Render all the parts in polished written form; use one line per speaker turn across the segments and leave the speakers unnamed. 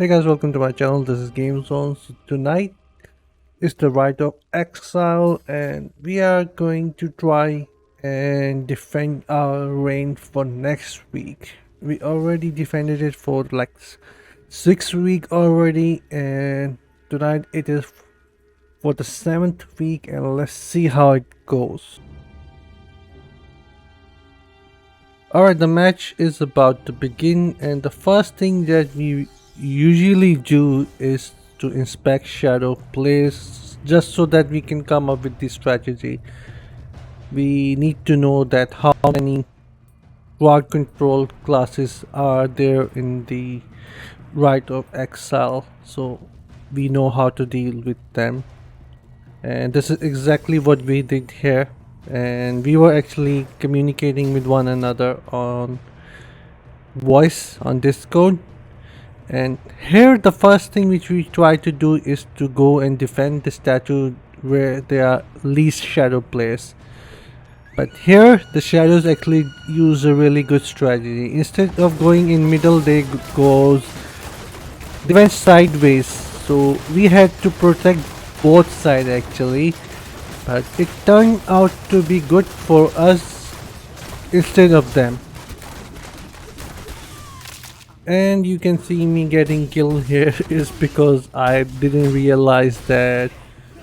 Hey guys, welcome to my channel. This is GameZone. So tonight is the Rite of Exile, and we are going to try and defend our reign for next week. We already defended it for like 6 weeks already, and tonight it is for the 7th week, and let's see how it goes. Alright, the match is about to begin, and the first thing that we usually do is to inspect shadow plays just so that we can come up with the strategy. We need to know that how many crowd control classes are there in the Rite of Exile, so we know how to deal with them. And this is exactly what we did here, and we were actually communicating with one another on voice on Discord. And here the first thing which we try to do is to go and defend the statue where there are least shadow players. But here the shadows actually use a really good strategy. Instead of going in middle, they went sideways, so we had to protect both sides actually, but it turned out to be good for us instead of them. And you can see me getting killed here is because I didn't realize that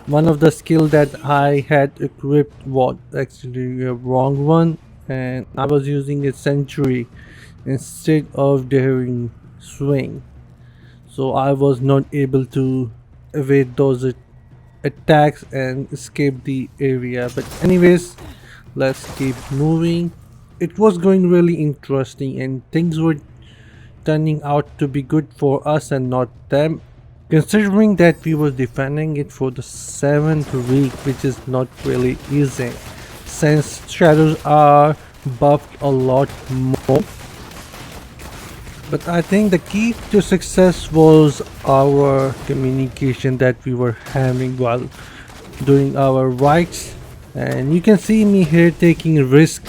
one of the skill that I had equipped was actually a wrong one, and I was using a century instead of daring swing, so I was not able to evade those attacks and escape the area. But anyways, let's keep moving. It was going really interesting and things were turning out to be good for us and not them, considering that we were defending it for the 7th week, which is not really easy since shadows are buffed a lot more. But I think the key to success was our communication that we were having while doing our rights. And you can see me here taking risk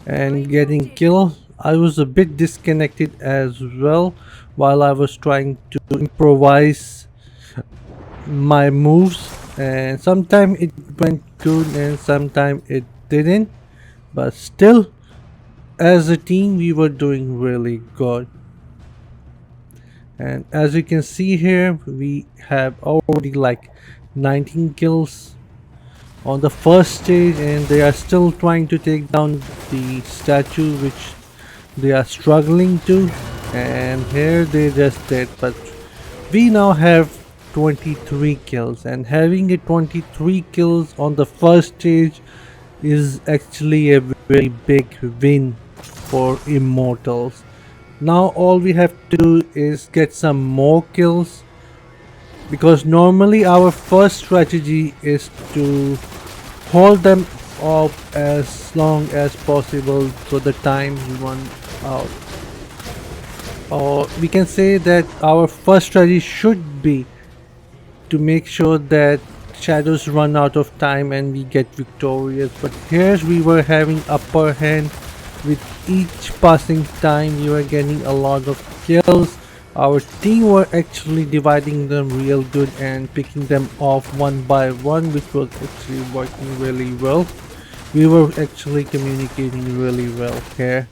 and getting killed. I was a bit disconnected as well while I was trying to improvise my moves, and sometimes it went good and sometimes it didn't, but still as a team we were doing really good. And as you can see here, we have already like 19 kills on the first stage, and they are still trying to take down the statue which they are struggling to, and here they just did. But we now have 23 kills, and having a 23 kills on the first stage is actually a very big win for Immortals. Now all we have to do is get some more kills, because normally our first strategy is to hold them up as long as possible so the time run out. Or we can say that our first strategy should be to make sure that shadows run out of time and we get victorious. But here we were having upper hand. With each passing time we were getting a lot of kills. Our team were actually dividing them real good and picking them off one by one, which was actually working really well. We were actually communicating really well here.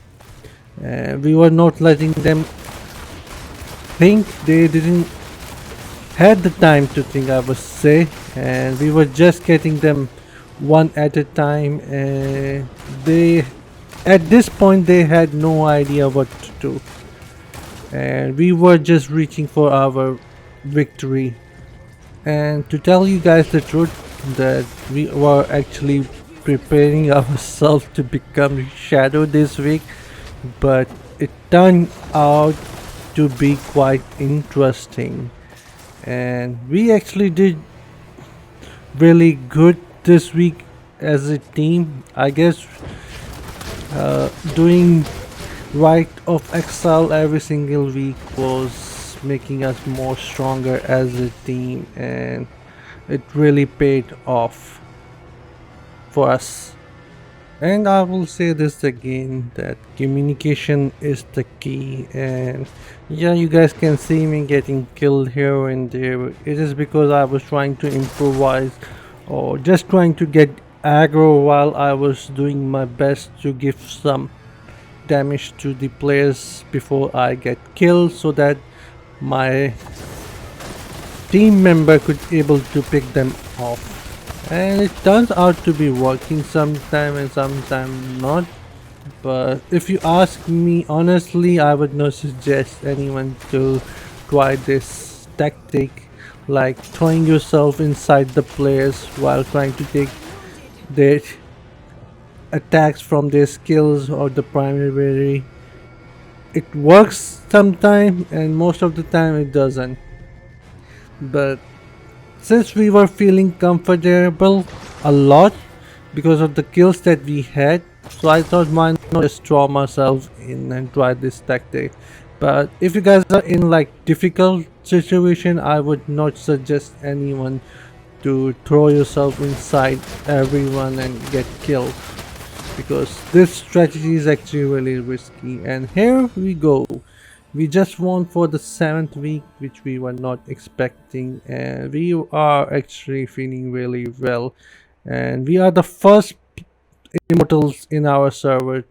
We were not letting them think. They didn't had the time to think, I would say, and we were just getting them one at a time, and they at this point they had no idea what to do, and we were just reaching for our victory. And to tell you guys the truth, that we were actually preparing ourselves to become shadow this week, but it turned out to be quite interesting, and we actually did really good this week as a team. I guess doing Rite of Exile every single week was making us more stronger as a team, and it really paid off for us. And I will say this again, that communication is the key. And yeah, you guys can see me getting killed here and there. It is because I was trying to improvise or just trying to get aggro while I was doing my best to give some damage to the players before I get killed, so that my team member could able to pick them off. And it turns out to be working sometime and sometime not. But if you ask me honestly, I would not suggest anyone to try this tactic, like throwing yourself inside the players while trying to take their attacks from their skills or the primary. It works sometime and most of the time it doesn't. But since we were feeling comfortable a lot because of the kills that we had, so I thought why not just throw myself in and try this tactic. But if you guys are in like difficult situation, I would not suggest anyone to throw yourself inside everyone and get killed, because this strategy is actually really risky. And here we go, we just won for the 7th week, which we were not expecting, and we are actually feeling really well. And we are the first immortals in our server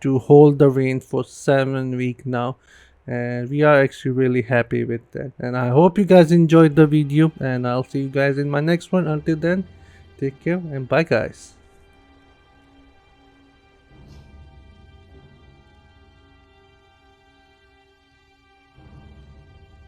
to hold the reign for 7 weeks now, and we are actually really happy with that. And I hope you guys enjoyed the video, and I'll see you guys in my next one. Until then, take care and bye guys.